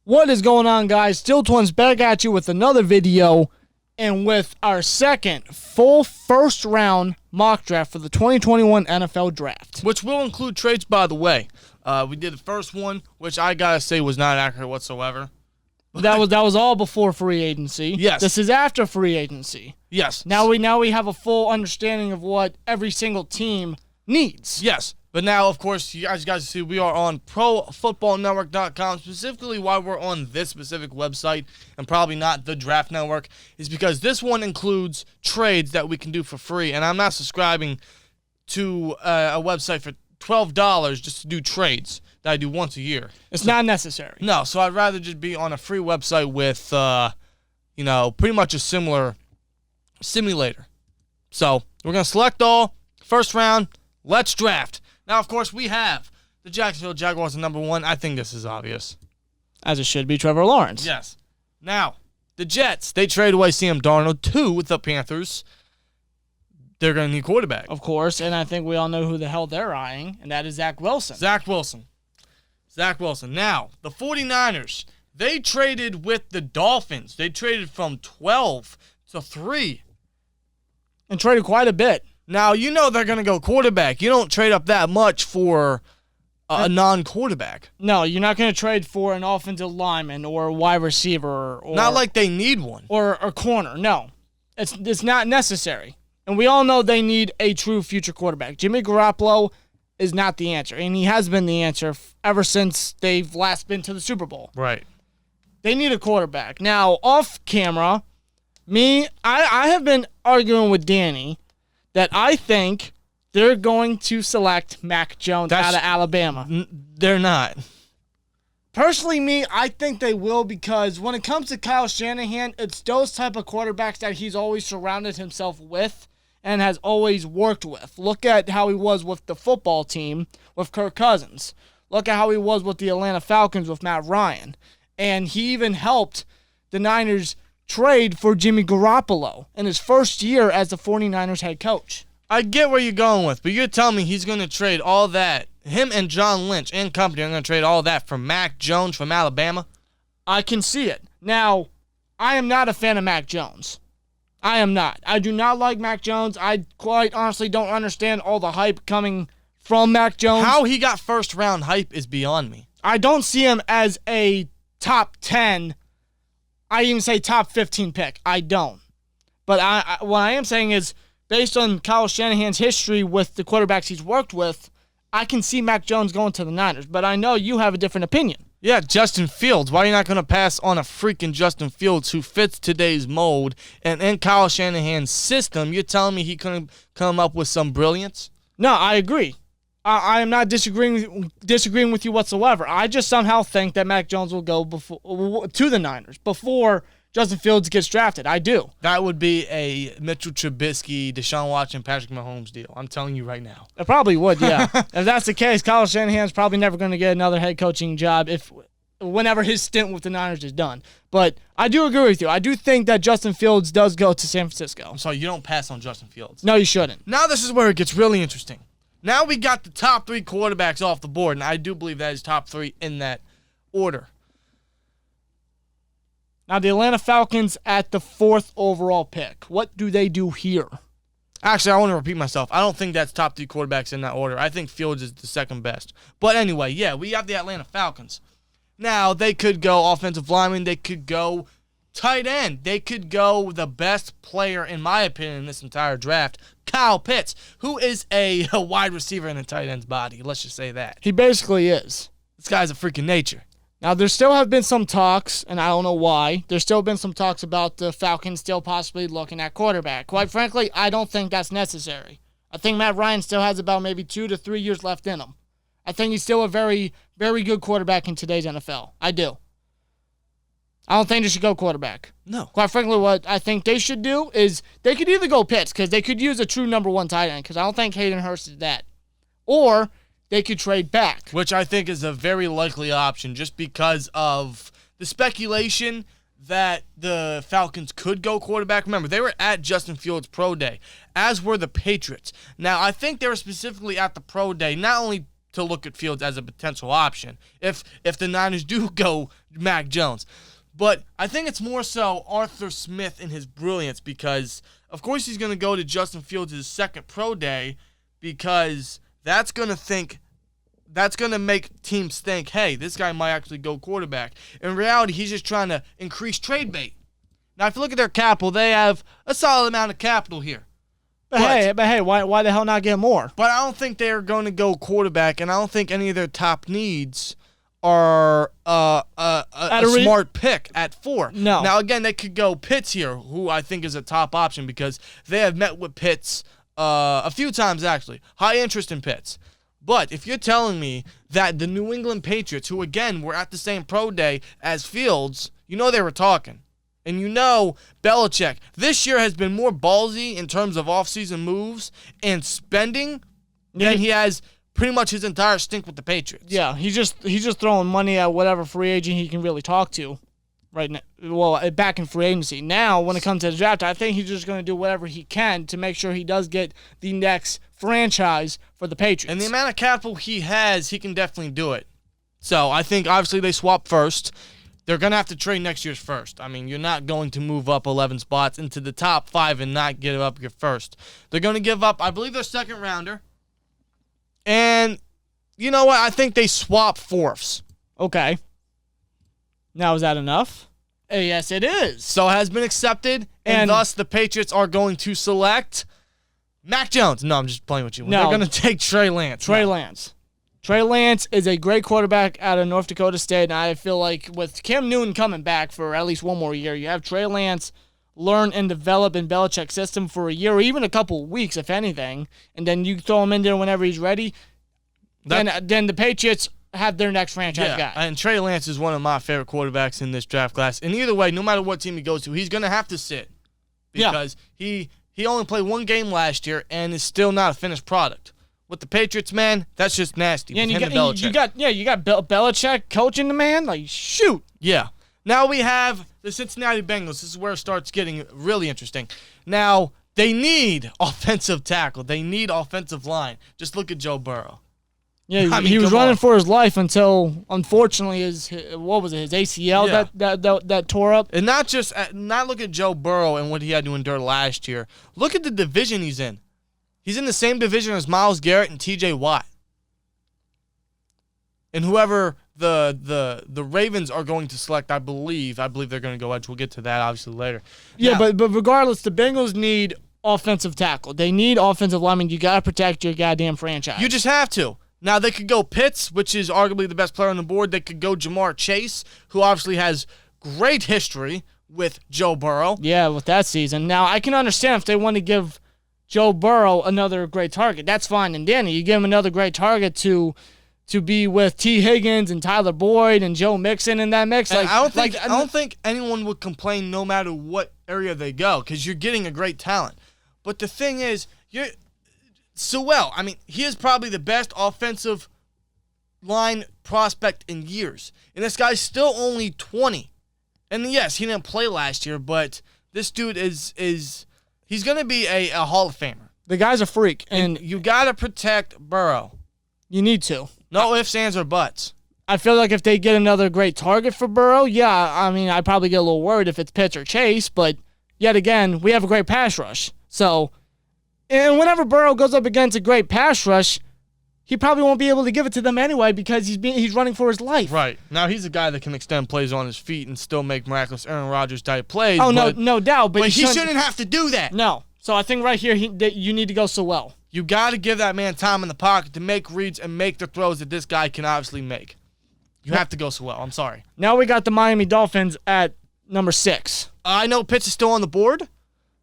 What is going on, guys? SteelTwins back at you with another video and with our second full first-round mock draft for the 2021 NFL Draft. Which will include trades, by the way. We did the first one, which I gotta say was not accurate whatsoever. That was all before free agency. Yes. This is after free agency. Yes. Now we have a full understanding of what every single team needs. Yes. But now, of course, you guys see we are on ProFootballNetwork.com. Specifically, why we're on this specific website and probably not the Draft Network is because this one includes trades that we can do for free. And I'm not subscribing to a website for $12 just to do trades that I do once a year. It's not necessary. No, so I'd rather just be on a free website with, pretty much a similar simulator. So we're going to select all. First round, let's draft. Now, of course, we have the Jacksonville Jaguars at number 1. I think this is obvious. As it should be Trevor Lawrence. Yes. Now, the Jets, they trade away Sam Darnold to the Panthers. They're going to need quarterback. Of course, and I think we all know who the hell they're eyeing, and that is Zach Wilson. Zach Wilson. Now, the 49ers, they traded with the Dolphins. They traded from 12 to 3. And traded quite a bit. Now, you know they're going to go quarterback. You don't trade up that much for a non-quarterback. No, you're not going to trade for an offensive lineman or a wide receiver. Or, not like they need one. Or a corner. No. It's not necessary. And we all know they need a true future quarterback. Jimmy Garoppolo is not the answer. And he has been the answer ever since they've last been to the Super Bowl. Right. They need a quarterback. Now, off camera, I have been arguing with Danny that I think they're going to select Mac Jones out of Alabama. They're not. Personally, I think they will because when it comes to Kyle Shanahan, it's those type of quarterbacks that he's always surrounded himself with and has always worked with. Look at how he was with the football team with Kirk Cousins. Look at how he was with the Atlanta Falcons with Matt Ryan. And he even helped the Niners trade for Jimmy Garoppolo in his first year as the 49ers head coach. I get where you're going with, but you're telling me he's going to trade all that. Him and John Lynch and company are going to trade all that for Mac Jones from Alabama? I can see it. Now, I am not a fan of Mac Jones. I am not. I do not like Mac Jones. I quite honestly don't understand all the hype coming from Mac Jones. How he got first-round hype is beyond me. I don't see him as a top 10, I even say top 15 pick. I don't. But what I am saying is, based on Kyle Shanahan's history with the quarterbacks he's worked with, I can see Mac Jones going to the Niners. But I know you have a different opinion. Yeah, Justin Fields. Why are you not going to pass on a freaking Justin Fields who fits today's mold? And in Kyle Shanahan's system, you're telling me he couldn't come up with some brilliance? No, I agree. I am not disagreeing with you whatsoever. I just somehow think that Mac Jones will go to the Niners before Justin Fields gets drafted. I do. That would be a Mitchell Trubisky, Deshaun Watson, Patrick Mahomes deal. I'm telling you right now. It probably would, yeah. If that's the case, Kyle Shanahan's probably never going to get another head coaching job whenever his stint with the Niners is done. But I do agree with you. I do think that Justin Fields does go to San Francisco. I'm sorry, you don't pass on Justin Fields. No, you shouldn't. Now this is where it gets really interesting. Now we got the top 3 quarterbacks off the board, and I do believe that is top 3 in that order. Now the Atlanta Falcons at the 4th overall pick. What do they do here? Actually, I want to repeat myself. I don't think that's top 3 quarterbacks in that order. I think Fields is the second best. But anyway, yeah, we have the Atlanta Falcons. Now, they could go offensive lineman. They could go tight end. They could go the best player, in my opinion, in this entire draft, Kyle Pitts, who is a wide receiver in a tight end's body. Let's just say that. He basically is. This guy's a freaking nature. Now, there still have been some talks, and I don't know why. There's still been some talks about the Falcons still possibly looking at quarterback. Quite frankly, I don't think that's necessary. I think Matt Ryan still has about maybe 2 to 3 years left in him. I think he's still a very, very good quarterback in today's NFL. I do. I don't think they should go quarterback. No. Quite frankly, what I think they should do is they could either go Pitts, because they could use a true number 1 tight end, because I don't think Hayden Hurst is that. Or they could trade back. Which I think is a very likely option just because of the speculation that the Falcons could go quarterback. Remember, they were at Justin Fields' pro day, as were the Patriots. Now, I think they were specifically at the pro day not only to look at Fields as a potential option if the Niners do go Mac Jones. But I think it's more so Arthur Smith and his brilliance because, of course, he's going to go to Justin Fields' second pro day because that's going to make teams think, hey, this guy might actually go quarterback. In reality, he's just trying to increase trade bait. Now, if you look at their capital, they have a solid amount of capital here. But hey, why the hell not get more? But I don't think they're going to go quarterback, and I don't think any of their top needs are a smart pick at 4. No. Now, again, they could go Pitts here, who I think is a top option because they have met with Pitts a few times, actually. High interest in Pitts. But if you're telling me that the New England Patriots, who, again, were at the same pro day as Fields, you know they were talking. And you know Belichick this year has been more ballsy in terms of offseason moves and spending than he has pretty much his entire stint with the Patriots. Yeah, he's just throwing money at whatever free agent he can really talk to right now. Well, back in free agency. Now, when it comes to the draft, I think he's just going to do whatever he can to make sure he does get the next franchise for the Patriots. And the amount of capital he has, he can definitely do it. So I think, obviously, they swap first. They're going to have to trade next year's first. I mean, you're not going to move up 11 spots into the top 5 and not give up your first. They're going to give up, I believe, their second rounder. And you know what? I think they swap fourths. Okay. Now, is that enough? Yes, it is. So it has been accepted, and thus the Patriots are going to select Mac Jones. No, I'm just playing with you. No. They're going to take Trey Lance. Trey Lance is a great quarterback out of North Dakota State, and I feel like with Cam Newton coming back for at least one more year, you have Trey Lance learn and develop in Belichick's system for a year or even a couple of weeks, if anything, and then you throw him in there whenever he's ready. Then the Patriots have their next franchise guy. And Trey Lance is one of my favorite quarterbacks in this draft class. And either way, no matter what team he goes to, he's going to have to sit because he only played one game last year and is still not a finished product. With the Patriots, man, that's just nasty. Yeah, and you got Belichick coaching the man. Like, shoot. Yeah. Now we have the Cincinnati Bengals. This is where it starts getting really interesting. Now, they need offensive tackle. They need offensive line. Just look at Joe Burrow. Yeah, he was running for his life until, unfortunately, his ACL that tore up. And not look at Joe Burrow and what he had to endure last year. Look at the division he's in. He's in the same division as Myles Garrett and T.J. Watt. And whoever the Ravens are going to select, I believe they're going to go edge. We'll get to that, obviously, later. Yeah, now, but regardless, the Bengals need offensive tackle. They need offensive linemen. You got to protect your goddamn franchise. You just have to. Now, they could go Pitts, which is arguably the best player on the board. They could go Jamar Chase, who obviously has great history with Joe Burrow. Yeah, with that season. Now, I can understand if they want to give Joe Burrow another great target. That's fine and dandy. You give him another great target to be with T. Higgins and Tyler Boyd and Joe Mixon in that mix. Like, I don't think anyone would complain no matter what area they go because you're getting a great talent. But the thing is, I mean, he is probably the best offensive line prospect in years. And this guy's still only 20. And yes, he didn't play last year, but this dude he's going to be a Hall of Famer. The guy's a freak. And you got to protect Burrow. You need to. No ifs, ands, or buts. I feel like if they get another great target for Burrow, yeah, I mean, I'd probably get a little worried if it's Pitts or Chase, but yet again, we have a great pass rush. So, and whenever Burrow goes up against a great pass rush, he probably won't be able to give it to them anyway because he's running for his life. Right. Now, he's a guy that can extend plays on his feet and still make miraculous Aaron Rodgers-type plays. Oh, no doubt. But he shouldn't have to do that. No. So I think right here you need to go so well. You got to give that man time in the pocket to make reads and make the throws that this guy can obviously make. You have to go so well. I'm sorry. Now we got the Miami Dolphins at number 6. I know Pitts is still on the board.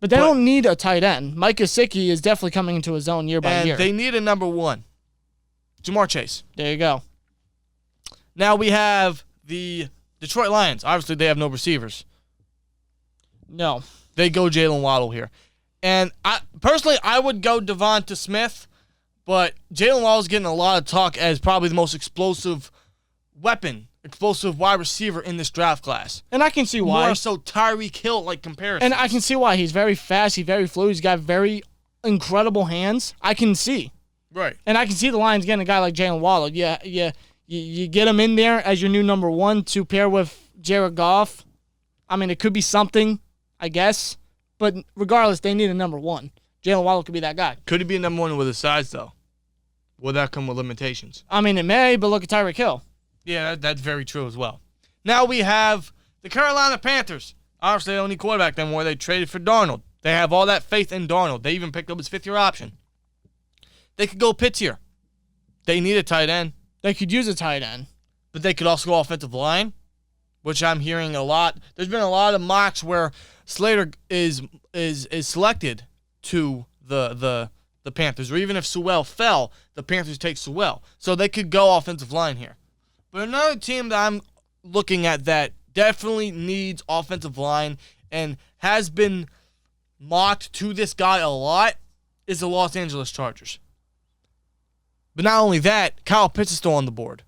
But they don't need a tight end. Mike Gesicki is definitely coming into his own year by year. And they need a number 1. Jamar Chase. There you go. Now we have the Detroit Lions. Obviously, they have no receivers. No. They go Jalen Waddle here. And I would go Devonte Smith, but Jalen Waddle's getting a lot of talk as probably the most explosive wide receiver in this draft class. And I can see why. More so Tyreek Hill-like comparison. And I can see why. He's very fast. He's very fluid. He's got very incredible hands. I can see. Right. And I can see the Lions getting a guy like Jalen Waddle. You get him in there as your new number one to pair with Jared Goff. I mean, it could be something, I guess. But regardless, they need a number one. Jalen Waddle could be that guy. Could he be a number one with his size, though? Will that come with limitations? I mean, it may, but look at Tyreek Hill. Yeah, that's very true as well. Now we have the Carolina Panthers. Obviously, they don't need quarterback anymore. They traded for Darnold. They have all that faith in Darnold. They even picked up his fifth-year option. They could go Pitts here. They need a tight end. They could use a tight end. But they could also go offensive line, which I'm hearing a lot. There's been a lot of mocks where Slater is selected to the Panthers. Or even if Sewell fell, the Panthers take Sewell. So they could go offensive line here. But another team that I'm looking at that definitely needs offensive line and has been mocked to this guy a lot is the Los Angeles Chargers. But not only that, Kyle Pitts is still on the board.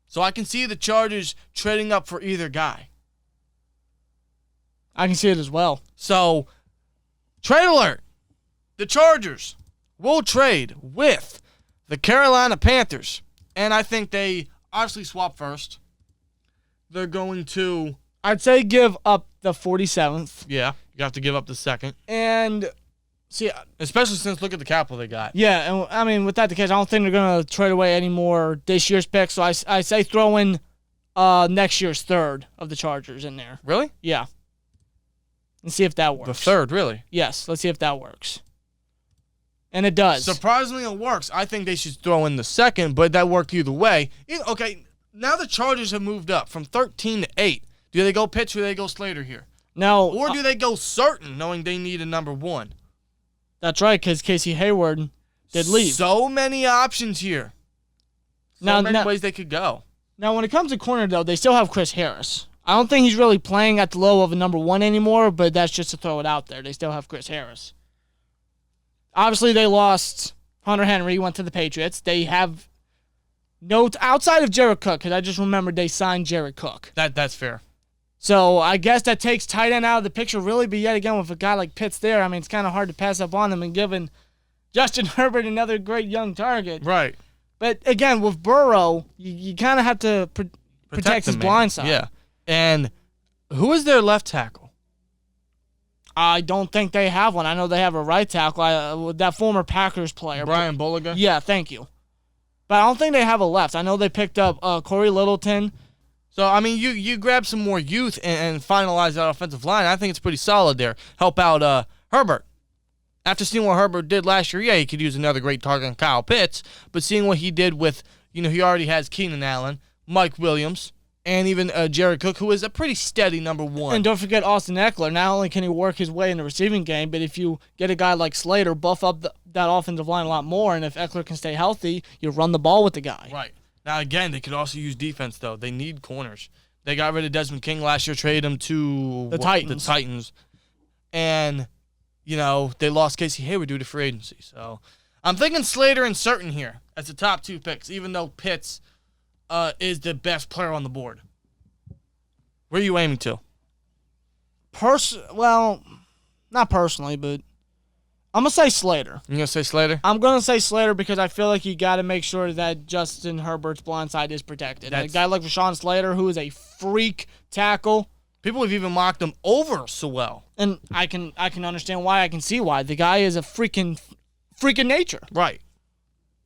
So I can see the Chargers trading up for either guy. I can see it as well. So, trade alert. The Chargers will trade with the Carolina Panthers. And I think they obviously swap first. They're going to... I'd say give up the 47th. Yeah, you have to give up the second. And, see... Especially since look at the capital they got. Yeah, and I mean, with that the case, I don't think they're going to trade away any more this year's picks. So I say throw in next year's third of the Chargers in there. Really? Yeah. And see if that works. The third, really? Yes, let's see if that works. And it does. Surprisingly, it works. I think they should throw in the second, but that worked either way. Okay, now the Chargers have moved up from 13 to 8. Do they go Pitts or do they go Slater here? Now, or do they go certain, knowing they need a number one? That's right, because Casey Hayward did leave. So many options here. So many ways they could go. Now, when it comes to corner, though, they still have Chris Harris. I don't think he's really playing at the low of a number one anymore, but that's just to throw it out there. They still have Chris Harris. Obviously, they lost Hunter Henry, went to the Patriots. They have no outside of Jared Cook, because I just remembered they signed Jared Cook. That's fair. So I guess that takes tight end out of the picture, really. But yet again, with a guy like Pitts there, I mean, it's kind of hard to pass up on them and giving Justin Herbert another great young target. Right. But again, with Burrow, you kind of have to protect his blind side. Yeah. And who is their left tackle? I don't think they have one. I know they have a right tackle, that former Packers player. Brian Bulaga? Yeah, thank you. But I don't think they have a left. I know they picked up Corey Littleton. So, I mean, you grab some more youth and finalize that offensive line. I think it's pretty solid there. Help out Herbert. After seeing what Herbert did last year, yeah, he could use another great target on Kyle Pitts. But seeing what he did with, he already has Keenan Allen, Mike Williams, and even Jared Cook, who is a pretty steady number one. And don't forget Austin Eckler. Not only can he work his way in the receiving game, but if you get a guy like Slater, buff up that offensive line a lot more, and if Eckler can stay healthy, you run the ball with the guy. Right. Now, again, they could also use defense, though. They need corners. They got rid of Desmond King last year, traded him to the Titans. And, they lost Casey Hayward due to free agency. So I'm thinking Slater and Certain here as the top two picks, even though Pitts is the best player on the board. Where are you aiming to? Well, not personally, but I'm going to say Slater. You going to say Slater? I'm going to say Slater because I feel like you got to make sure that Justin Herbert's blind side is protected. A guy like Rashawn Slater, who is a freak tackle. People have even mocked him over Sewell. And I can understand why. I can see why. The guy is a freaking nature. Right.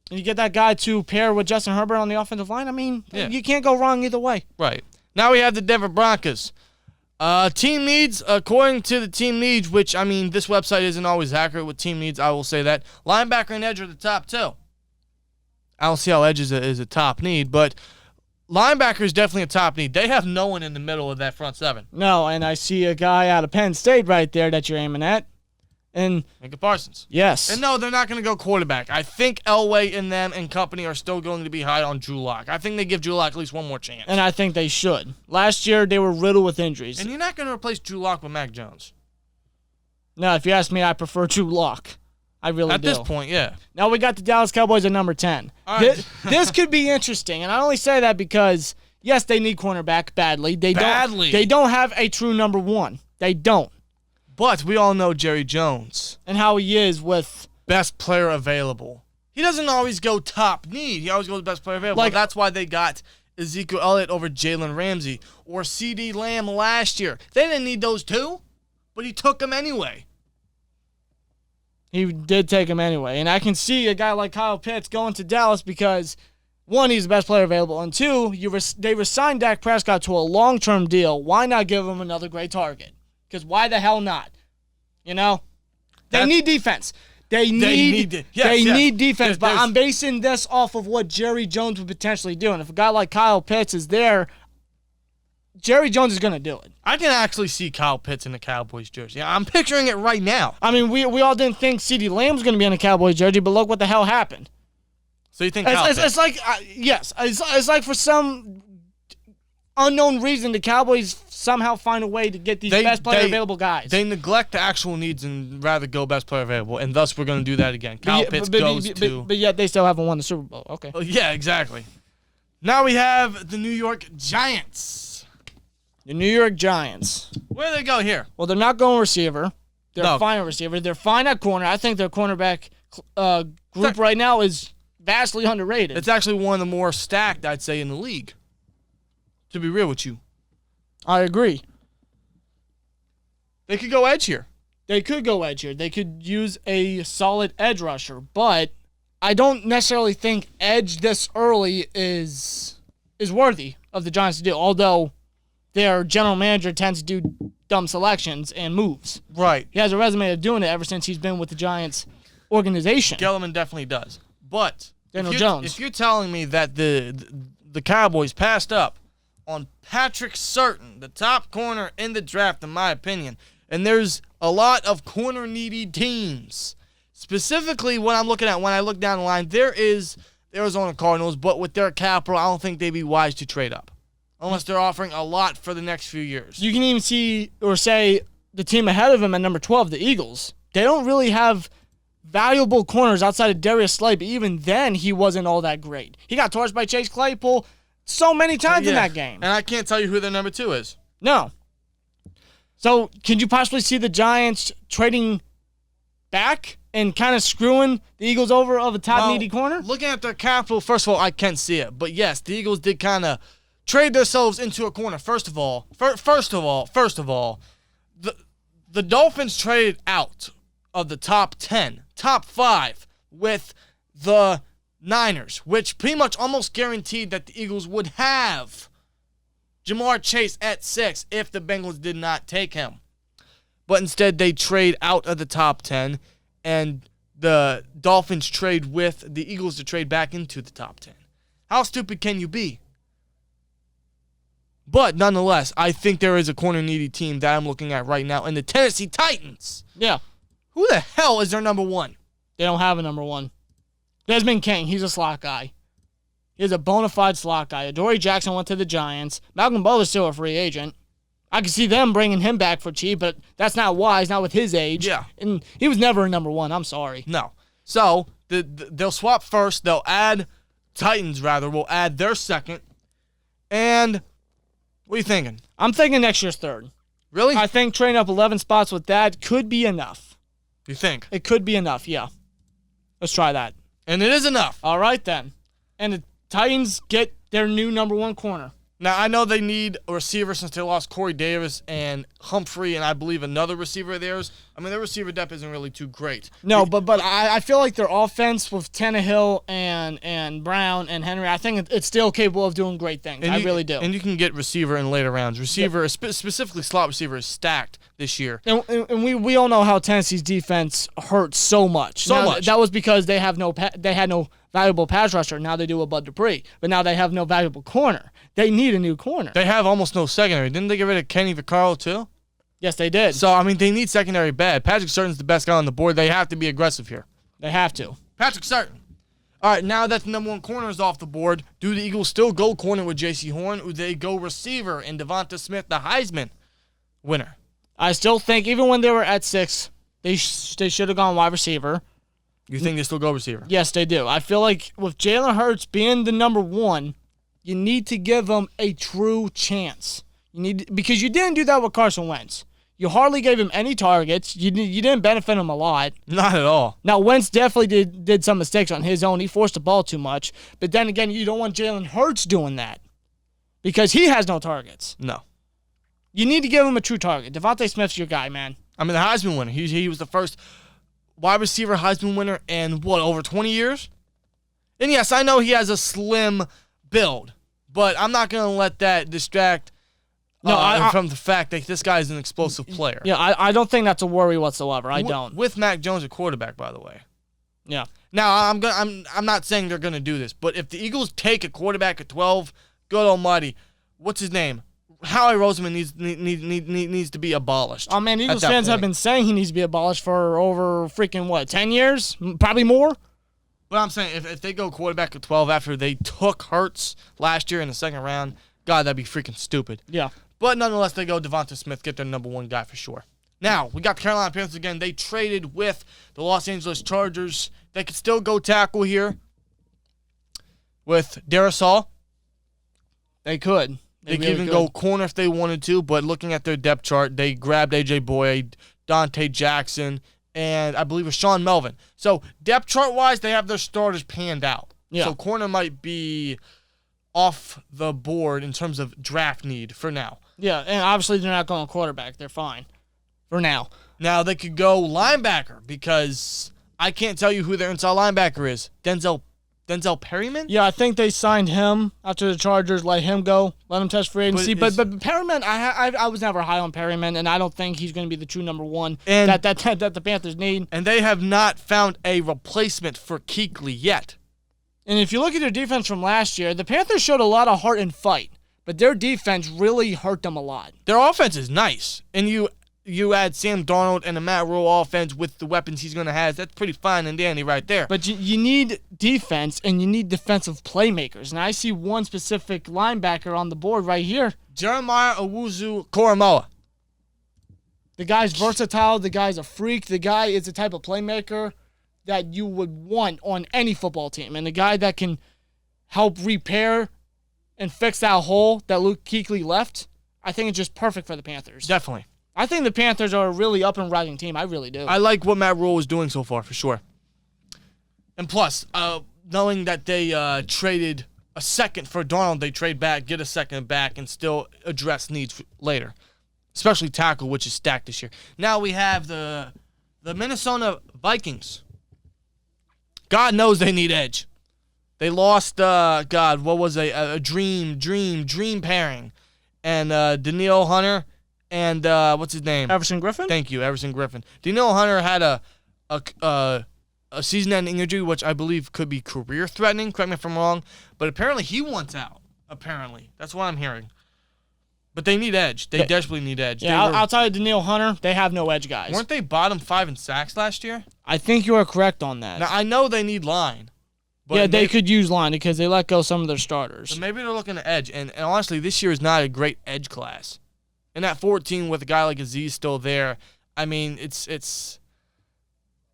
And you get that guy to pair with Justin Herbert on the offensive line, I mean, You can't go wrong either way. Right. Now we have the Denver Broncos. Team needs, according to the team needs, which, I mean, this website isn't always accurate with team needs, I will say that. Linebacker and edge are the top two. I don't see how edge is a top need, but linebacker is definitely a top need. They have no one in the middle of that front seven. No, and I see a guy out of Penn State right there that you're aiming at. And Micah Parsons. Yes. And no, they're not going to go quarterback. I think Elway and them and company are still going to be high on Drew Lock. I think they give Drew Lock at least one more chance. And I think they should. Last year, they were riddled with injuries. And you're not going to replace Drew Lock with Mac Jones. No, if you ask me, I prefer Drew Lock. I really do. At this point, yeah. Now we got the Dallas Cowboys at number 10. All right. This could be interesting, and I only say that because, yes, they need cornerback badly. They don't have a true number one. They don't. But we all know Jerry Jones. And how he is with best player available. He doesn't always go top need. He always goes best player available. Like, that's why they got Ezekiel Elliott over Jalen Ramsey or CeeDee Lamb last year. They didn't need those two, but he took them anyway. He did take him anyway. And I can see a guy like Kyle Pitts going to Dallas because, one, he's the best player available, and two, they resigned Dak Prescott to a long-term deal. Why not give him another great target? Because why the hell not? You know? They need defense. They need defense, but I'm basing this off of what Jerry Jones would potentially do. And if a guy like Kyle Pitts is there, Jerry Jones is going to do it. I can actually see Kyle Pitts in the Cowboys jersey. I'm picturing it right now. I mean, we all didn't think CeeDee Lamb was going to be in the Cowboys jersey, but look what the hell happened. So you think Kyle Pitts? It's like, yes. It's like for some unknown reason, the Cowboys somehow find a way to get these best player available guys. They neglect the actual needs and rather go best player available, and thus we're going to do that again. Kyle Pitts goes to... But yet they still haven't won the Super Bowl. Okay. Yeah, exactly. Now we have the New York Giants. The New York Giants. Where do they go here? Well, they're not going receiver. They're fine at receiver. They're fine at corner. I think their cornerback group right now is vastly underrated. It's actually one of the more stacked, I'd say, in the league. To be real with you. I agree. They could go edge here. They could go edge here. They could use a solid edge rusher, but I don't necessarily think edge this early is worthy of the Giants to do, although their general manager tends to do dumb selections and moves. Right. He has a resume of doing it ever since he's been with the Giants organization. Gellerman definitely does. But Daniel Jones. If you're telling me that the Cowboys passed up on Patrick Surtain, the top corner in the draft, in my opinion, and there's a lot of corner-needy teams. Specifically, what I'm looking at when I look down the line, there is the Arizona Cardinals, but with their capital, I don't think they'd be wise to trade up. Unless they're offering a lot for the next few years. You can even see or say the team ahead of him at number 12, the Eagles. They don't really have valuable corners outside of Darius Slay, but even then he wasn't all that great. He got torched by Chase Claypool so many times in that game. And I can't tell you who their number 2 is. No. So, could you possibly see the Giants trading back and kind of screwing the Eagles over of a top needy corner? Looking at their capital, first of all, I can't see it. But yes, the Eagles did kind of trade themselves into a corner. First of all, the Dolphins traded out of the top 10, top 5 with the Niners, which pretty much almost guaranteed that the Eagles would have Jamar Chase at 6 if the Bengals did not take him. But instead, they trade out of the top 10, and the Dolphins trade with the Eagles to trade back into the top 10. How stupid can you be? But nonetheless, I think there is a corner-needy team that I'm looking at right now, and the Tennessee Titans. Yeah. Who the hell is their number 1? They don't have a number 1. Desmond King, he's a slot guy. He's a bona fide slot guy. Adoree Jackson went to the Giants. Malcolm Butler's still a free agent. I could see them bringing him back for cheap, but that's not wise, not with his age. Yeah. And he was never a number 1. I'm sorry. No. So, they'll swap first. They'll add, Titans rather, will add their second. And what are you thinking? I'm thinking next year's third. Really? I think trading up 11 spots with that could be enough. You think? It could be enough, yeah. Let's try that. And it is enough. All right, then. And the Titans get their new number 1 corner. Now, I know they need a receiver since they lost Corey Davis and Humphrey and I believe another receiver of theirs. I mean, their receiver depth isn't really too great. No, but I feel like their offense with Tannehill and Brown and Henry, I think it's still capable of doing great things. I really do. And you can get receiver in later rounds. Receiver, specifically slot receiver, is stacked this year. And we all know how Tennessee's defense hurts so much. That was because they had no valuable pass rusher. Now they do with Bud Dupree. But now they have no valuable corner. They need a new corner. They have almost no secondary. Didn't they get rid of Kenny Vaccaro too? Yes, they did. So, I mean, they need secondary bad. Patrick Surtain's the best guy on the board. They have to be aggressive here. They have to. Patrick Surtain. All right, now that the number 1 corner is off the board, do the Eagles still go corner with J.C. Horn, or do they go receiver and Devonta Smith, the Heisman winner? I still think, even when they were at 6, they should have gone wide receiver. You think they still go receiver? Yes, they do. I feel like with Jalen Hurts being the number 1, you need to give him a true chance. Because you didn't do that with Carson Wentz. You hardly gave him any targets. You didn't benefit him a lot. Not at all. Now, Wentz definitely did some mistakes on his own. He forced the ball too much. But then again, you don't want Jalen Hurts doing that because he has no targets. No. You need to give him a true target. Devonte Smith's your guy, man. I mean, the Heisman winner. He was the first wide receiver Heisman winner in, over 20 years? And yes, I know he has a slim build, but I'm not going to let that distract from the fact that this guy is an explosive player. Yeah, I don't think that's a worry whatsoever. I don't. With Mac Jones at quarterback, by the way. Yeah. Now, I'm not saying they're going to do this, but if the Eagles take a quarterback at 12, good almighty, what's his name? Howie Roseman needs to be abolished. Oh, man, Eagles fans have been saying he needs to be abolished for over freaking, 10 years? Probably more? But I'm saying if they go quarterback at 12 after they took Hurts last year in the second round, God, that'd be freaking stupid. Yeah. But nonetheless, they go Devonte Smith, get their number one guy for sure. Now, we got the Carolina Panthers again. They traded with the Los Angeles Chargers. They could still go tackle here with Darrisaw. They could. They could even go corner if they wanted to, but looking at their depth chart, they grabbed A.J. Boyd, Dante Jackson, and I believe it was Sean Melvin. So depth chart-wise, they have their starters panned out. Yeah. So corner might be off the board in terms of draft need for now. Yeah, and obviously they're not going quarterback. They're fine for now. Now they could go linebacker because I can't tell you who their inside linebacker is. Denzel Perryman? Yeah, I think they signed him after the Chargers, let him go, let him test free agency. But Perryman, I was never high on Perryman, and I don't think he's going to be the true number one that the Panthers need. And they have not found a replacement for Kuechly yet. And if you look at their defense from last year, the Panthers showed a lot of heart and fight, but their defense really hurt them a lot. Their offense is nice, and you add Sam Darnold and a Matt Rule offense with the weapons he's going to have. That's pretty fine and dandy right there. But you need defense, and you need defensive playmakers. And I see one specific linebacker on the board right here. Jeremiah Owusu-Koramoah. The guy's versatile. The guy's a freak. The guy is the type of playmaker that you would want on any football team. And the guy that can help repair and fix that hole that Luke Kuechly left, I think it's just perfect for the Panthers. Definitely. I think the Panthers are a really up and rising team. I really do. I like what Matt Rule is doing so far, for sure. And plus, knowing that they traded a second for Darnold, they trade back, get a second back, and still address needs later. Especially tackle, which is stacked this year. Now we have the Minnesota Vikings. God knows they need edge. They lost, what was a dream pairing. And Danielle Hunter and what's his name? Everson Griffin? Thank you, Everson Griffin. Danielle Hunter had a season-ending injury, which I believe could be career-threatening. Correct me if I'm wrong. But apparently he wants out. Apparently. That's what I'm hearing. But they need edge. They desperately need edge. Yeah, outside of Danielle Hunter, they have no edge guys. Weren't they bottom 5 in sacks last year? I think you are correct on that. Now, I know they need line. But yeah, they could use line because they let go some of their starters. So maybe they're looking at edge. And honestly, this year is not a great edge class. And at 14 with a guy like Aziz still there, I mean, it's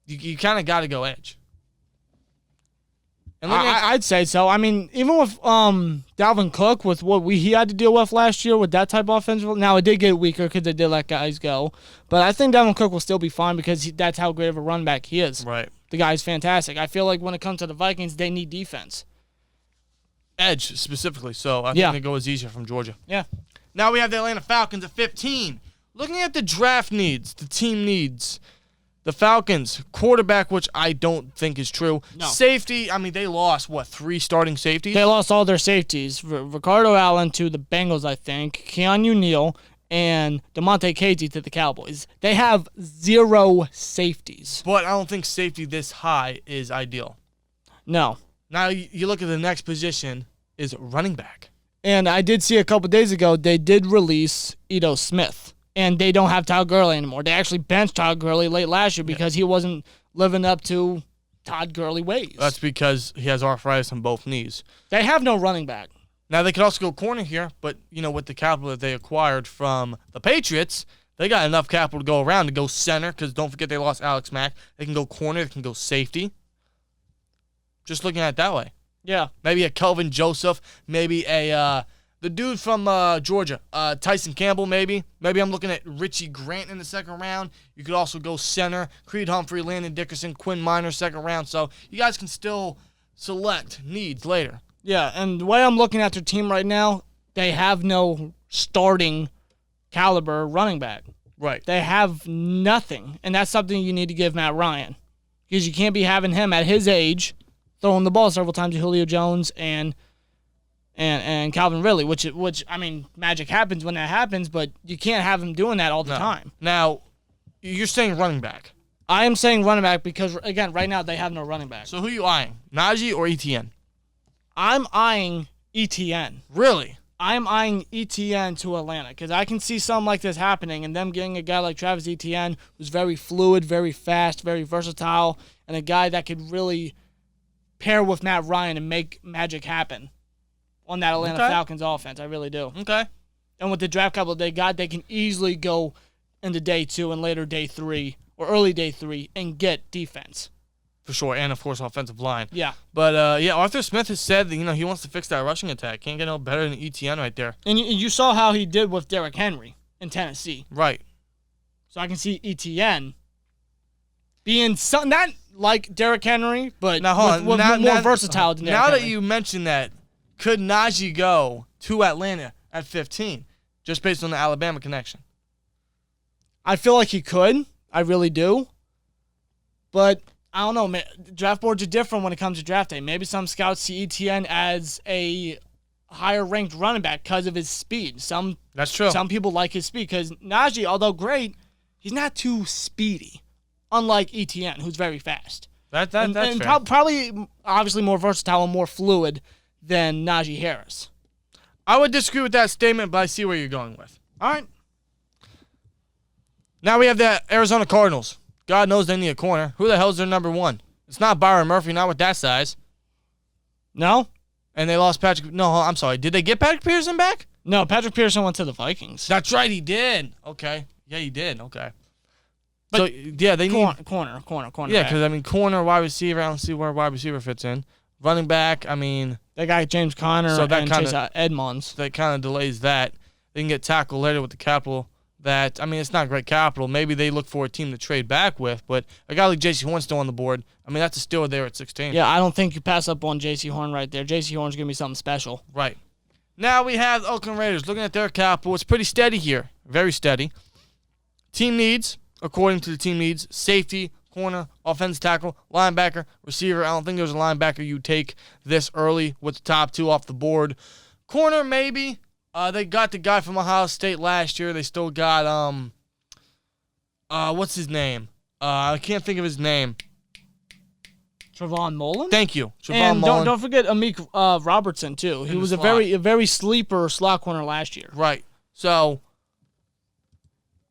you kind of got to go edge. And I'd say so. I mean, even with Dalvin Cook, with what he had to deal with last year with that type of offensive, now it did get weaker because they did let guys go. But I think Dalvin Cook will still be fine because that's how great of a run back he is. Right. The guy's fantastic. I feel like when it comes to the Vikings, they need defense. Edge, specifically. So I think they go Aziz from Georgia. Yeah. Now we have the Atlanta Falcons at 15. Looking at the draft needs, the team needs, the Falcons, quarterback, which I don't think is true. No. Safety, I mean, they lost, 3 starting safeties? They lost all their safeties. Ricardo Allen to the Bengals, I think. Keanu Neal and DeMonte Casey to the Cowboys. They have 0 safeties. But I don't think safety this high is ideal. No. Now you look at the next position is running back. And I did see a couple days ago, they did release Ito Smith. And they don't have Todd Gurley anymore. They actually benched Todd Gurley late last year because he wasn't living up to Todd Gurley ways. That's because he has arthritis on both knees. They have no running back. Now, they could also go corner here, but, with the capital that they acquired from the Patriots, they got enough capital to go around to go center because don't forget they lost Alex Mack. They can go corner. They can go safety. Just looking at it that way. Yeah. Maybe a Kelvin Joseph. Maybe a The dude from Georgia, Tyson Campbell, maybe. Maybe I'm looking at Richie Grant in the second round. You could also go center, Creed Humphrey, Landon Dickerson, Quinn Minor, second round. So you guys can still select needs later. Yeah, and the way I'm looking at their team right now, they have no starting caliber running back. Right. They have nothing, and that's something you need to give Matt Ryan. Because you can't be having him at his age throwing the ball several times to Julio Jones and Calvin Ridley, which I mean, magic happens when that happens, but you can't have him doing that all the time. Now, you're saying running back. I am saying running back because, again, right now they have no running back. So who are you eyeing, Najee or ETN? I'm eyeing ETN. Really? I'm eyeing ETN to Atlanta because I can see something like this happening and them getting a guy like Travis Etienne who's very fluid, very fast, very versatile, and a guy that could really pair with Matt Ryan and make magic happen on that Atlanta Falcons offense. I really do. Okay. And with the draft capital they got, they can easily go into day 2 and later day 3 or early day 3 and get defense. For sure, and of course offensive line. Yeah. But Arthur Smith has said that he wants to fix that rushing attack. Can't get no better than ETN right there. And you saw how he did with Derrick Henry in Tennessee. Right. So I can see ETN being not like Derrick Henry, but now, more versatile than Derrick Now Henry. that you mention that, could Najee go to Atlanta at 15, just based on the Alabama connection? I feel like he could. I really do. But I don't know, man. Draft boards are different when it comes to draft day. Maybe some scouts see ETN as a higher-ranked running back because of his speed. That's true. Some people like his speed because Najee, although great, he's not too speedy, unlike ETN, who's very fast. That's and fair. Probably, obviously, more versatile and more fluid than Najee Harris. I would disagree with that statement, but I see where you're going with. All right. Now we have the Arizona Cardinals. God knows they need a corner. Who the hell's their number 1? It's not Byron Murphy, not with that size. No? And they lost Patrick. No, I'm sorry. Did they get Patrick Peterson back? No, Patrick Peterson went to the Vikings. That's right, he did. Okay. Yeah, he did. Okay. But so, yeah, they need... Corner. Yeah, because, corner, wide receiver, I don't see where wide receiver fits in. Running back, They got James Conner and Chase Edmonds. That kind of delays that. They can get tackled later with the capital. It's not great capital. Maybe they look for a team to trade back with, but a guy like J.C. Horn's still on the board. That's a steal there at 16. Yeah, I don't think you pass up on J.C. Horn right there. J.C. Horn's going to be something special. Right. Now we have the Oakland Raiders. Looking at their capital, it's pretty steady here. Very steady. Team needs, according to the team needs, safety, corner, offensive tackle, linebacker, receiver. I don't think there's a linebacker you take this early with the top 2 off the board. Corner, maybe. They got the guy from Ohio State last year. They still got, what's his name? I can't think of his name. Trayvon Mullen? Thank you. And Mullen. don't forget Amik Robertson, too. He was a very sleeper slot corner last year. Right. So,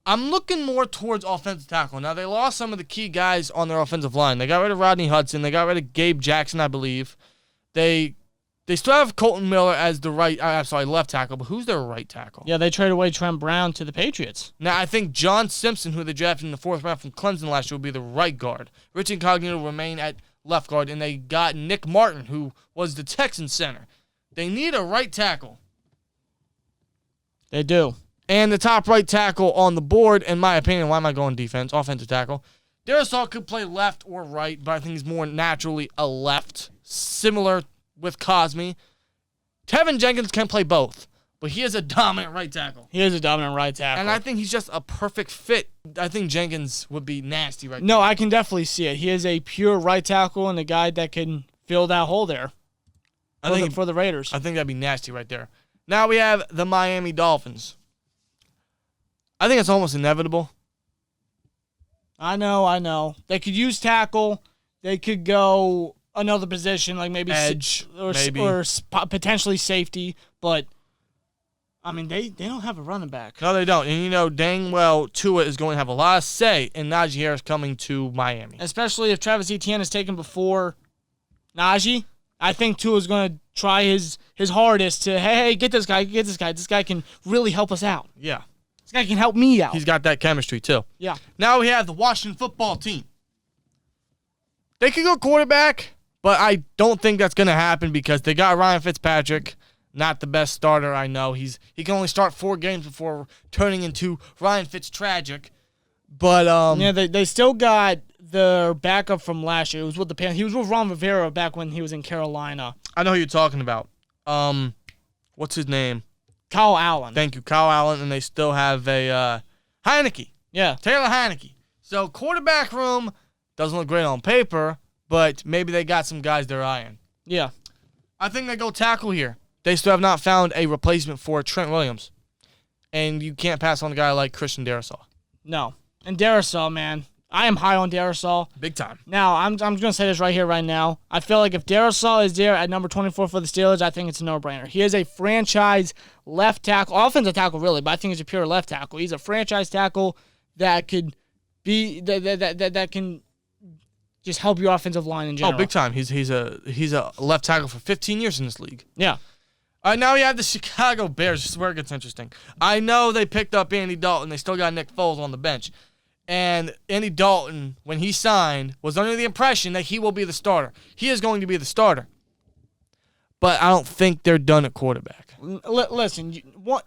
I'm looking more towards offensive tackle. Now, they lost some of the key guys on their offensive line. They got rid of Rodney Hudson. They got rid of Gabe Jackson, I believe. They still have Colton Miller as the left tackle, but who's their right tackle? Yeah, they traded away Trent Brown to the Patriots. Now, I think John Simpson, who they drafted in the 4th round from Clemson last year, will be the right guard. Rich Incognito will remain at left guard, and they got Nick Martin, who was the Texans center. They need a right tackle. They do. And the top right tackle on the board, in my opinion, why am I going defense? Offensive tackle. Darisaw could play left or right, but I think he's more naturally a left, similar with Cosme. Tevin Jenkins can play both, but he is a dominant right tackle. He is a dominant right tackle. And I think he's just a perfect fit. I think Jenkins would be nasty right No, I can definitely see it. He is a pure right tackle and a guy that can fill that hole there for the Raiders. I think that'd be nasty right there. Now we have the Miami Dolphins. I think it's almost inevitable. I know. They could use tackle. They could go another position, like maybe edge, or potentially safety. But they don't have a running back. No, they don't. And dang well, Tua is going to have a lot of say in Najee Harris coming to Miami, especially if Travis Etienne is taken before Najee. I think Tua is going to try his hardest to hey get this guy. This guy can really help us out. Yeah. This guy can help me out. He's got that chemistry, too. Yeah. Now we have the Washington football team. They could go quarterback, but I don't think that's going to happen because they got Ryan Fitzpatrick. not the best starter, I know. He can only start 4 games before turning into Ryan Fitztragic. But yeah, they still got their backup from last year. It was with the Panthers. He was with Ron Rivera back when he was in Carolina. I know who you're talking about. What's his name? Kyle Allen. Thank you, Kyle Allen, and they still have a Heineke. Yeah. Taylor Heineke. So quarterback room doesn't look great on paper, but maybe they got some guys they're eyeing. Yeah. I think they go tackle here. They still have not found a replacement for Trent Williams. And you can't pass on a guy like Christian Darrisaw. No. And Darrisaw, man. I am high on Darrisaw. Big time. Now, I'm going to say this right here, right now. I feel like if Darrisaw is there at number 24 for the Steelers, I think it's a no-brainer. He is a franchise left tackle, offensive tackle really, but I think he's a pure left tackle. He's a franchise tackle that could be that can just help your offensive line in general. Oh, big time. He's a left tackle for 15 years in this league. Yeah. All right, now we have the Chicago Bears. This is where it gets interesting. I know they picked up Andy Dalton. They still got Nick Foles on the bench. And Andy Dalton, when he signed, was under the impression that he will be the starter. He is going to be the starter. But I don't think they're done at quarterback. Listen,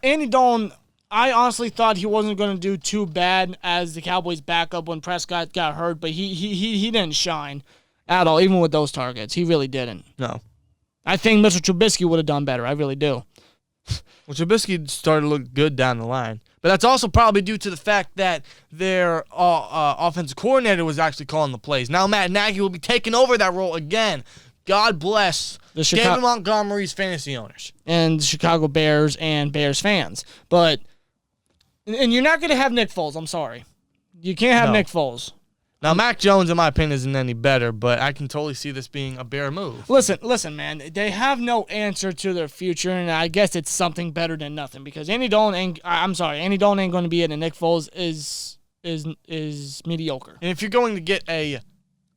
Andy Dalton, I honestly thought he wasn't going to do too bad as the Cowboys' backup when Prescott got hurt, but he didn't shine at all, even with those targets. He really didn't. No. I think Mr. Trubisky would have done better. I really do. Well, Trubisky started to look good down the line. But that's also probably due to the fact that their offensive coordinator was actually calling the plays. Now Matt Nagy will be taking over that role again. God bless David Montgomery's fantasy owners. And the Chicago Bears and Bears fans. But, and you're not going to have Nick Foles. I'm sorry. You can't have Nick Foles. Now, Mac Jones, in my opinion, isn't any better, but I can totally see this being a Bear move. Listen, man. They have no answer to their future, and I guess it's something better than nothing because Andy Dalton ain't going to be it, and Nick Foles is mediocre. And if you're going to get a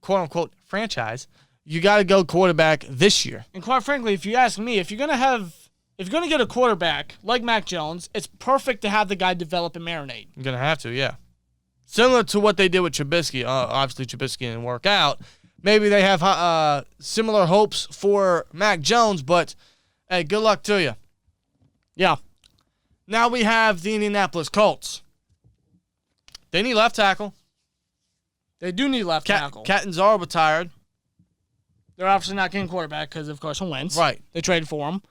quote-unquote franchise, you got to go quarterback this year. And quite frankly, if you ask me, if you're going to get a quarterback like Mac Jones, it's perfect to have the guy develop and marinate. You're going to have to, yeah. Similar to what they did with Trubisky. Obviously, Trubisky didn't work out. Maybe they have similar hopes for Mac Jones, but, hey, good luck to you. Yeah. Now we have the Indianapolis Colts. They need left tackle. They do need left tackle. Catanzaro retired. They're obviously not getting quarterback because of Carson Wentz. Right. They traded for him.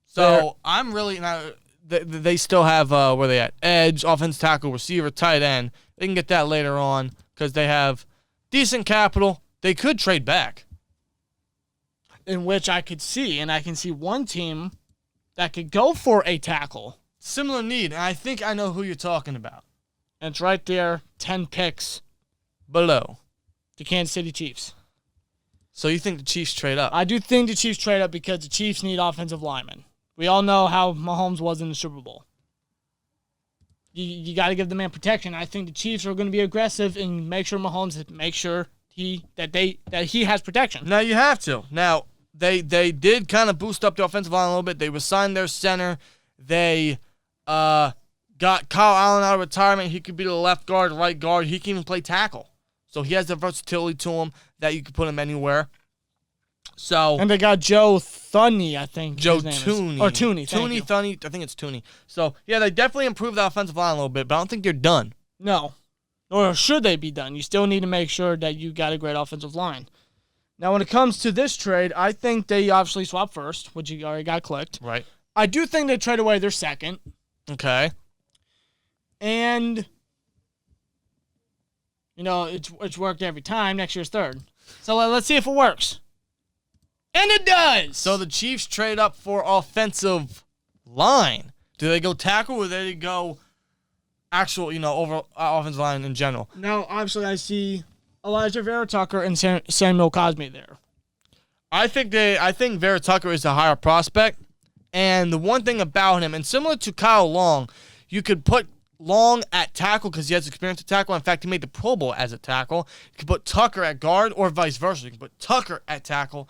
So I'm really now. They still have where they at? Edge, offensive tackle, receiver, tight end. They can get that later on because they have decent capital. They could trade back. In which I could see, and I can see one team that could go for a tackle. Similar need, and I think I know who you're talking about. And it's right there, 10 picks below. The Kansas City Chiefs. So you think the Chiefs trade up? I do think the Chiefs trade up because the Chiefs need offensive linemen. We all know how Mahomes was in the Super Bowl. You got to give the man protection. I think the Chiefs are going to be aggressive and make sure Mahomes that he has protection. Now you have to. Now they did kind of boost up the offensive line a little bit. They resigned their center. They got Kyle Allen out of retirement. He could be the left guard, right guard. He can even play tackle. So he has the versatility to him that you can put him anywhere. So and they got Joe Thuney, I think. Joe Tooney. Or Tooney. Tooney, Thuney. I think it's Tooney. So, yeah, they definitely improved the offensive line a little bit, but I don't think they're done. No. Or should they be done? You still need to make sure that you got a great offensive line. Now, when it comes to this trade, I think they obviously swap first, which you already got clicked. Right. I do think they trade away their second. Okay. And, it's worked every time. Next year's third. So let's see if it works. And it does! So the Chiefs trade up for offensive line. Do they go tackle or do they go actual, over offensive line in general? Now, obviously, I see Elijah Vera Tucker and Samuel Cosme there. I think Vera Tucker is a higher prospect. And the one thing about him, and similar to Kyle Long, you could put Long at tackle because he has experience at tackle. In fact, he made the Pro Bowl as a tackle. You could put Tucker at guard or vice versa. You can put Tucker at tackle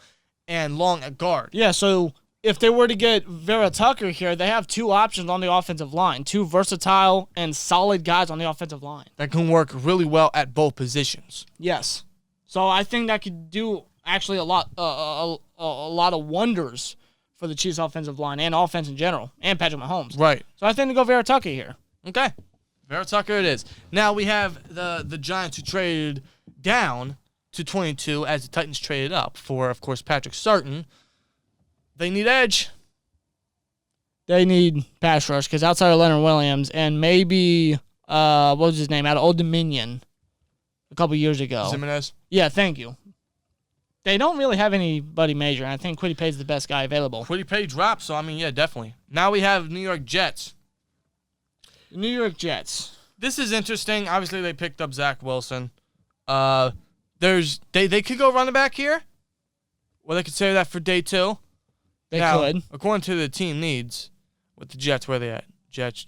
and Long at guard. Yeah, so if they were to get Vera Tucker here, they have two options on the offensive line, two versatile and solid guys on the offensive line. That can work really well at both positions. Yes. So I think that could do actually a lot of wonders for the Chiefs' offensive line and offense in general, and Patrick Mahomes. Right. So I think to go Vera Tucker here. Okay. Vera Tucker it is. Now we have the Giants who traded down to 22 as the Titans traded up for, of course, Patrick Surtain. They need edge. They need pass rush because outside of Leonard Williams and maybe, what was his name, out of Old Dominion a couple years ago. Jimenez. Yeah, thank you. They don't really have anybody major, and I think Kwity Paye's the best guy available. Kwity Paye dropped, so, I mean, yeah, definitely. Now we have New York Jets. The New York Jets. This is interesting. Obviously, they picked up Zach Wilson. They could go running back here. Well, they could save that for day 2. They now, could. According to the team needs, with the Jets, where they at? Jets,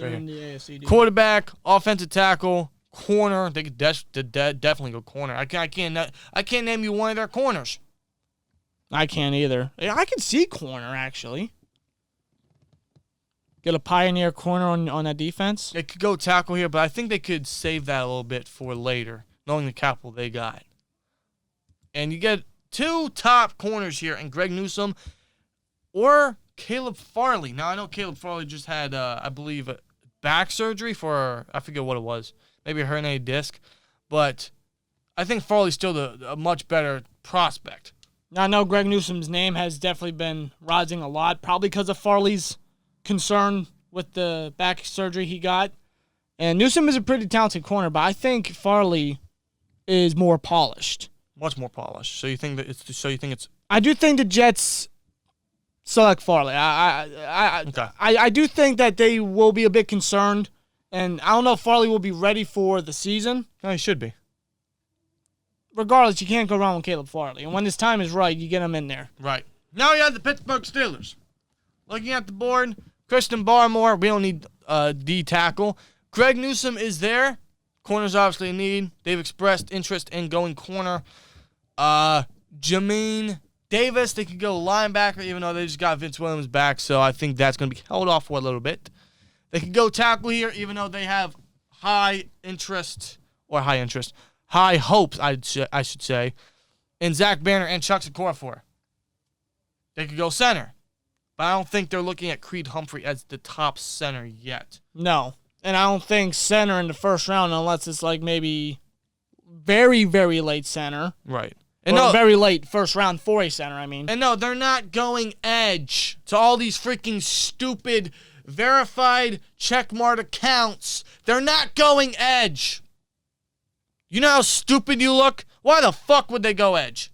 right In here. the AFC, dude. Quarterback, offensive tackle, corner. They could definitely go corner. I can't name you one of their corners. I can't either. I can see corner, actually. Get a pioneer corner on that defense. They could go tackle here, but I think they could save that a little bit for later, knowing the capital they got. And you get 2 top corners here, and Greg Newsome or Caleb Farley. Now, I know Caleb Farley just had, I believe, back surgery for, I forget what it was, maybe a herniated disc. But I think Farley's still a much better prospect. Now, I know Greg Newsome's name has definitely been rising a lot, probably because of Farley's concern with the back surgery he got. And Newsome is a pretty talented corner, but I think Farley is more polished. Much more polished. So you think it's I do think the Jets select Farley. okay. I do think that they will be a bit concerned, and I don't know if Farley will be ready for the season. No, he should be. Regardless, you can't go wrong with Caleb Farley. And when his time is right, you get him in there. Right. Now you have the Pittsburgh Steelers. Looking at the board, Christian Barmore, we don't need D tackle. Greg Newsome is there. Corners obviously a need. They've expressed interest in going corner. Jamin Davis, they could go linebacker, even though they just got Vince Williams back, so I think that's going to be held off for a little bit. They could go tackle here, even though they have high hopes, I should say, in Zach Banner and Chuck Okorafor. They could go center, but I don't think they're looking at Creed Humphrey as the top center yet. No. And I don't think center in the first round, unless it's like maybe very, very late center. Right. Or very late first round for a center, I mean. And no, they're not going edge to all these freaking stupid verified checkmark accounts. They're not going edge. You know how stupid you look? Why the fuck would they go edge?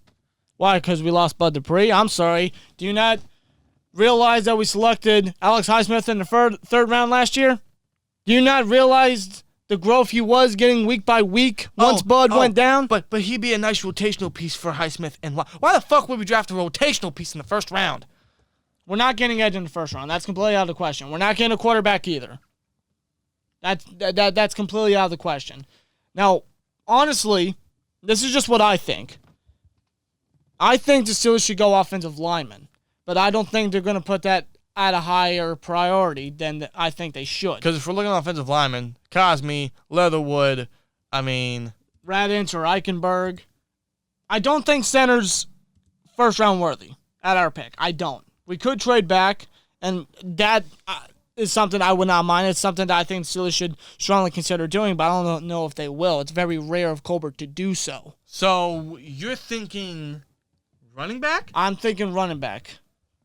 Why? Because we lost Bud Dupree? I'm sorry. Do you not realize that we selected Alex Highsmith in the third round last year? Do you not realize the growth he was getting week by week once Bud went down? But he'd be a nice rotational piece for Highsmith. And why the fuck would we draft a rotational piece in the first round? We're not getting edge in the first round. That's completely out of the question. We're not getting a quarterback either. That's completely out of the question. Now, honestly, this is just what I think. I think the Steelers should go offensive lineman, but I don't think they're going to put that at a higher priority than I think they should. Because if we're looking at offensive linemen, Cosme, Leatherwood, Radinch or Eichenberg. I don't think center's first round worthy at our pick. I don't. We could trade back, and that is something I would not mind. It's something that I think the Steelers should strongly consider doing, but I don't know if they will. It's very rare of Colbert to do so. So you're thinking running back? I'm thinking running back.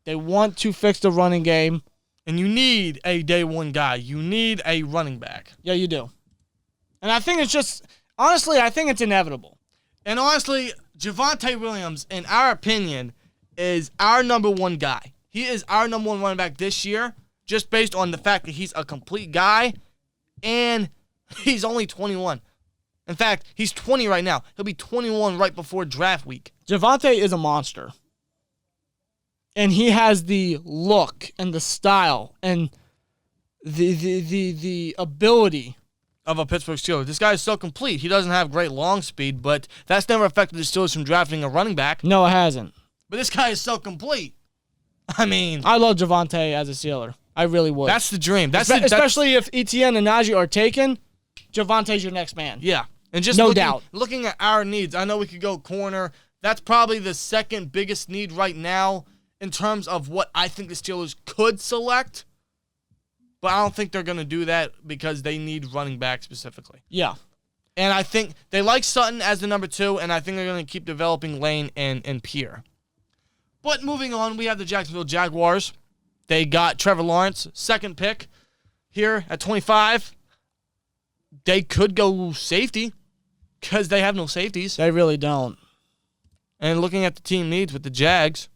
They want to fix the running game. And you need a day one guy. You need a running back. Yeah, you do. And I think it's just, honestly, I think it's inevitable. And honestly, Javonte Williams, in our opinion, is our number one guy. He is our number one running back this year, just based on the fact that he's a complete guy, and he's only 21. In fact, he's 20 right now. He'll be 21 right before draft week. Javonte is a monster. And he has the look and the style and the ability of a Pittsburgh Steelers. This guy is so complete. He doesn't have great long speed, but that's never affected the Steelers from drafting a running back. No, it hasn't. But this guy is so complete. I mean, I love Javonte as a Steeler. I really would. That's the dream. Especially if Etienne and Najee are taken, Javonte's your next man. Yeah. And just no doubt. Looking at our needs, I know we could go corner. That's probably the second biggest need right now in terms of what I think the Steelers could select, but I don't think they're going to do that because they need running back specifically. Yeah. And I think they like Sutton as the number 2, and I think they're going to keep developing Lane and Pierre. But moving on, we have the Jacksonville Jaguars. They got Trevor Lawrence, second pick here at 25. They could go safety because they have no safeties. They really don't. And looking at the team needs with the Jags,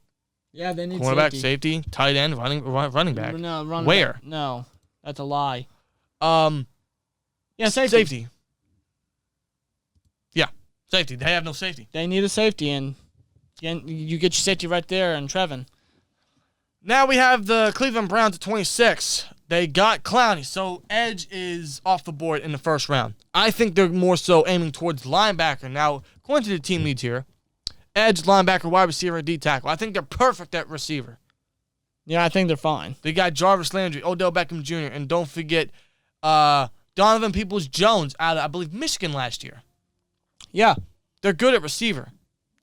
Yeah, they need cornerback, safety, tight end, running back. No, running Where? back. No, that's a lie. Yeah, safety. Safety. Yeah, safety. They have no safety. They need a safety, and you get your safety right there in Trevin. Now we have the Cleveland Browns at 26. They got Clowney, so edge is off the board in the first round. I think they're more so aiming towards linebacker. Now, according to the team needs here, edge, linebacker, wide receiver, D tackle. I think they're perfect at receiver. Yeah, I think they're fine. They got Jarvis Landry, Odell Beckham Jr., and don't forget Donovan Peoples-Jones out of, I believe, Michigan last year. Yeah. They're good at receiver.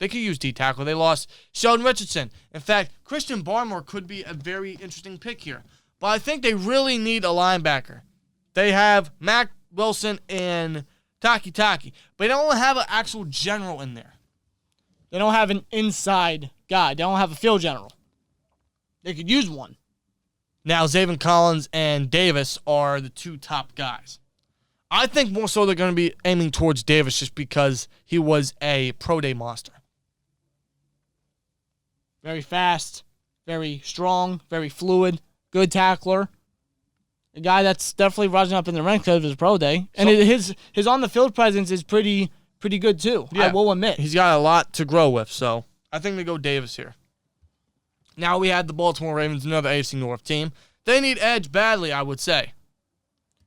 They could use D tackle. They lost Sheldon Richardson. In fact, Christian Barmore could be a very interesting pick here. But I think they really need a linebacker. They have Mac Wilson and Taki, but they don't have an actual general in there. They don't have an inside guy. They don't have a field general. They could use one. Now, Zaven Collins and Davis are the 2 top guys. I think more so they're going to be aiming towards Davis just because he was a pro day monster. Very fast, very strong, very fluid, good tackler. A guy that's definitely rising up in the ranks because of his pro day. And his on-the-field presence is pretty good, too. Yeah. I will admit. He's got a lot to grow with, so I think they go Davis here. Now we had the Baltimore Ravens, another AFC North team. They need edge badly, I would say.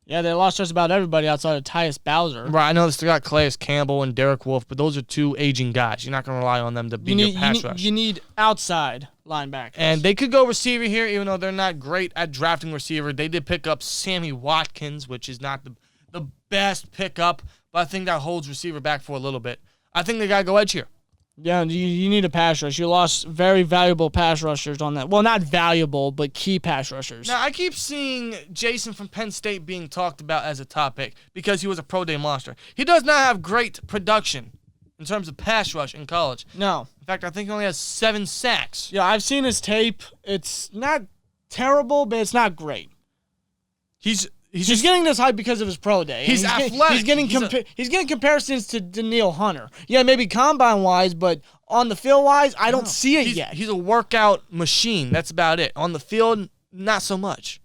Yeah, they lost just about everybody outside of Tyus Bowser. Right, I know they still got Calais Campbell and Derek Wolfe, but those are 2 aging guys. You're not going to rely on them to be your pass rush. You need outside linebackers. And they could go receiver here, even though they're not great at drafting receiver. They did pick up Sammy Watkins, which is not the best pickup, but I think that holds receiver back for a little bit. I think they got to go edge here. Yeah, you need a pass rush. You lost very valuable pass rushers on that. Well, not valuable, but key pass rushers. Now, I keep seeing Jason from Penn State being talked about as a top pick because he was a pro day monster. He does not have great production in terms of pass rush in college. No. In fact, I think he only has 7 sacks. Yeah, I've seen his tape. It's not terrible, but it's not great. He's getting this hype because of his pro day. He's athletic. He's getting comparisons to Danielle Hunter. Yeah, maybe combine-wise, but on the field-wise, I don't see it yet. He's a workout machine. That's about it. On the field, not so much.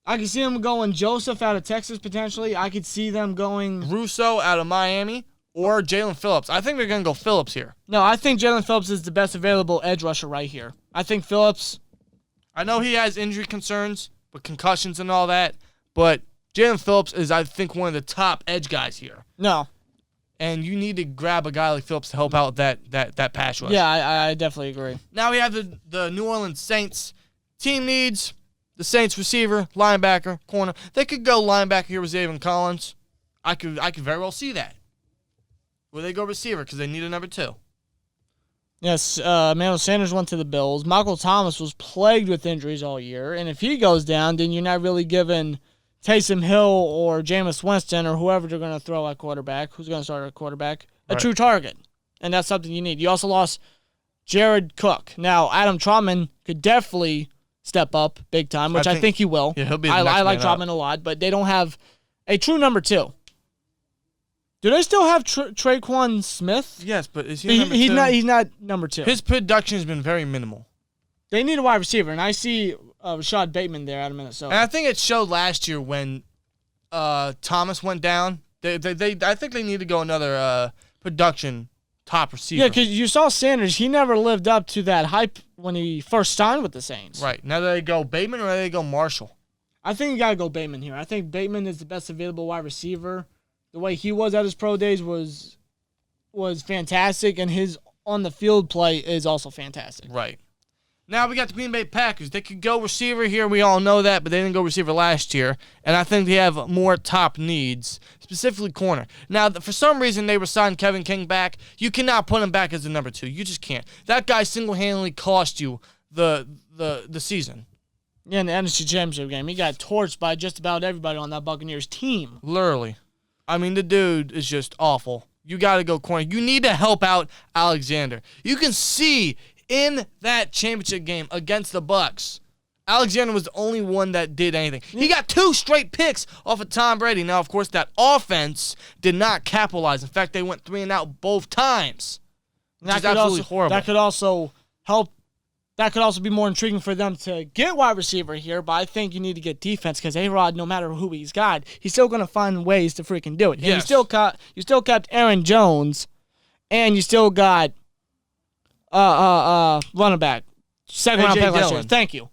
I can see them going Joseph out of Texas, potentially. I could see them going Russo out of Miami or Jalen Phillips. I think they're going to go Phillips here. No, I think Jalen Phillips is the best available edge rusher right here. I think Phillips. I know he has injury concerns with concussions and all that, but Jalen Phillips is, I think, one of the top edge guys here. No. And you need to grab a guy like Phillips to help out that pass rush. Yeah, I definitely agree. Now we have the New Orleans Saints. Team needs the Saints receiver, linebacker, corner. They could go linebacker here with Zaven Collins. I could very well see that. Or they go receiver because they need a number 2. Yes, Emmanuel Sanders went to the Bills. Michael Thomas was plagued with injuries all year. And if he goes down, then you're not really giving Taysom Hill or Jameis Winston or whoever they're going to throw at quarterback, who's going to start at quarterback, a true target. And that's something you need. You also lost Jared Cook. Now, Adam Trautman could definitely step up big time, which I think he will. Yeah, he'll be I like Trautman a lot, but they don't have a true number 2. Do they still have Traquan Smith? Yes, but is he number 2? He's not number 2. His production has been very minimal. They need a wide receiver, and I see Rashad Bateman there out of Minnesota. And I think it showed last year when Thomas went down. I think they need to go another production top receiver. Yeah, because you saw Sanders. He never lived up to that hype when he first signed with the Saints. Right. Now, do they go Bateman or do they go Marshall? I think you got to go Bateman here. I think Bateman is the best available wide receiver. The way he was at his pro days was fantastic, and his on-the-field play is also fantastic. Right. Now we got the Green Bay Packers. They could go receiver here. We all know that, but they didn't go receiver last year. And I think they have more top needs, specifically corner. Now, for some reason, they signed Kevin King back. You cannot put him back as a number 2. You just can't. That guy single-handedly cost you the season. Yeah, in the NFC Championship game, he got torched by just about everybody on that Buccaneers team. Literally. I mean, the dude is just awful. You got to go corner. You need to help out Alexander. You can see in that championship game against the Bucs, Alexander was the only one that did anything. He got 2 straight picks off of Tom Brady. Now, of course, that offense did not capitalize. In fact, they went 3 and out both times. Which is absolutely horrible. That could also help. That could also be more intriguing for them to get wide receiver here, but I think you need to get defense because A-Rod, no matter who he's got, he's still going to find ways to freaking do it. And yes. You still kept Aaron Jones, and you still got running back, second round pick last year. Thank you.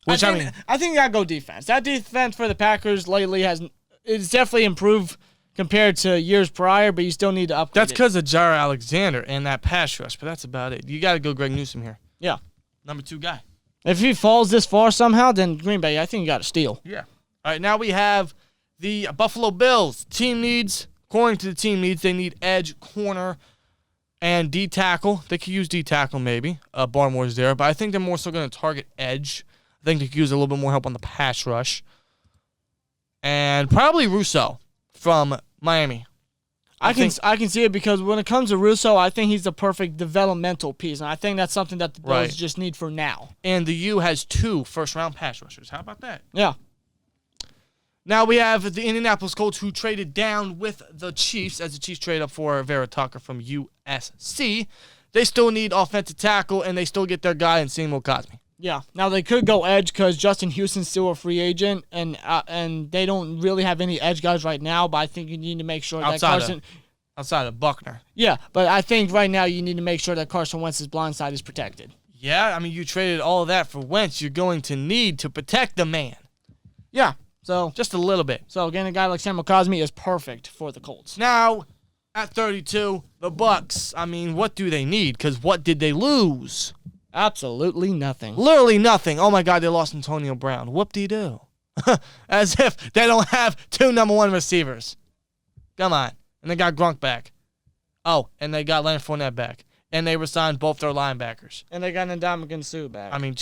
I think you got to go defense. That defense for the Packers lately it's definitely improved compared to years prior, but you still need to upgrade That's because of Jair Alexander and that pass rush, but that's about it. You got to go Greg Newsome here. Yeah. Number 2 guy. If he falls this far somehow, then Green Bay, I think you got to steal. Yeah. All right, now we have the Buffalo Bills. Team needs, according to the team needs, they need edge, corner, and D-tackle. They could use D-tackle maybe. Barmore's there, but I think they're more so going to target edge. I think they could use a little bit more help on the pass rush. And probably Russo from Miami. I can see it because when it comes to Russo, I think he's the perfect developmental piece, and I think that's something that the Bills just need for now. And the U has 2 first-round pass rushers. How about that? Yeah. Now we have the Indianapolis Colts who traded down with the Chiefs as the Chiefs trade up for Vera Tucker from USC. They still need offensive tackle, and they still get their guy in Samuel Cosme. Yeah. Now they could go edge because Justin Houston's still a free agent, and they don't really have any edge guys right now. But I think you need to make sure that Carson, outside of Buckner. Yeah, but I think right now you need to make sure that Carson Wentz's blind side is protected. Yeah, I mean you traded all of that for Wentz. You're going to need to protect the man. Yeah. So just a little bit. So again, a guy like Samuel Cosme is perfect for the Colts. Now, at 32, the Bucs. I mean, what do they need? Because what did they lose? Absolutely nothing. Literally nothing. Oh, my God, they lost Antonio Brown. Whoop-de-doo. As if they don't have 2 number 1 receivers. Come on. And they got Gronk back. Oh, and they got Leonard Fournette back. And they resigned both their linebackers. And they got Ndamukong Suh back. I mean,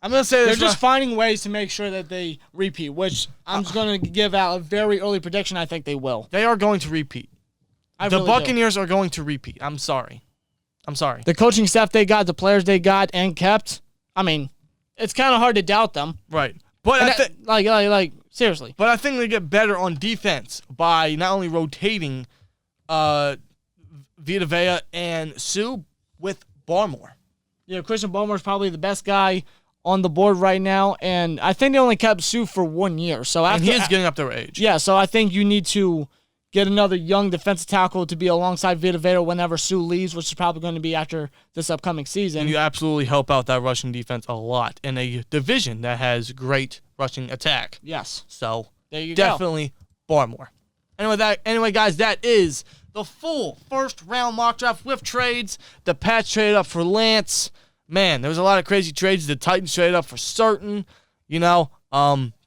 I'm going to say this. They're just finding ways to make sure that they repeat, which I'm just going to give out a very early prediction. I think they will. They are going to repeat. The Buccaneers are going to repeat. I'm sorry. The coaching staff they got, the players they got and kept, I mean, it's kind of hard to doubt them. Right. But like seriously. But I think they get better on defense by not only rotating Vita Vea and Sue with Barmore. Yeah, Christian Barmore is probably the best guy on the board right now, and I think they only kept Sue for 1 year. So and he is getting up their age. Yeah, so I think you need to get another young defensive tackle to be alongside Vita Vea whenever Sue leaves, which is probably going to be after this upcoming season. And you absolutely help out that rushing defense a lot in a division that has great rushing attack. Yes. So there you definitely go. Barmore. Anyway, guys, that is the full first-round mock draft with trades. The Pats traded up for Lance. Man, there was a lot of crazy trades. The Titans traded up for certain.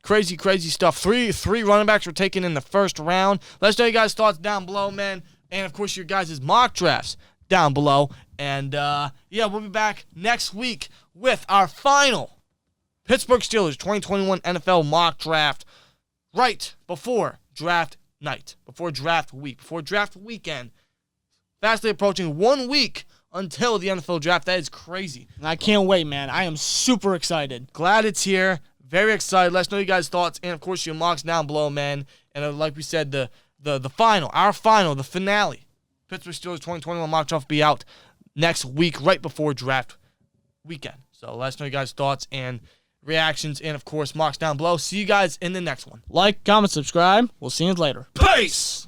Crazy stuff. Three running backs were taken in the first round. Let us know your guys' thoughts down below, man. And, of course, your guys' mock drafts down below. And, we'll be back next week with our final Pittsburgh Steelers 2021 NFL mock draft right before draft night, before draft week, before draft weekend. Fastly approaching 1 week until the NFL draft. That is crazy. I can't wait, man. I am super excited. Glad it's here. Very excited. Let us know your guys' thoughts and, of course, your mocks down below, man. And like we said, the finale, Pittsburgh Steelers 2021 mock draft will be out next week, right before draft weekend. So let us know your guys' thoughts and reactions and, of course, mocks down below. See you guys in the next one. Like, comment, subscribe. We'll see you later. Peace!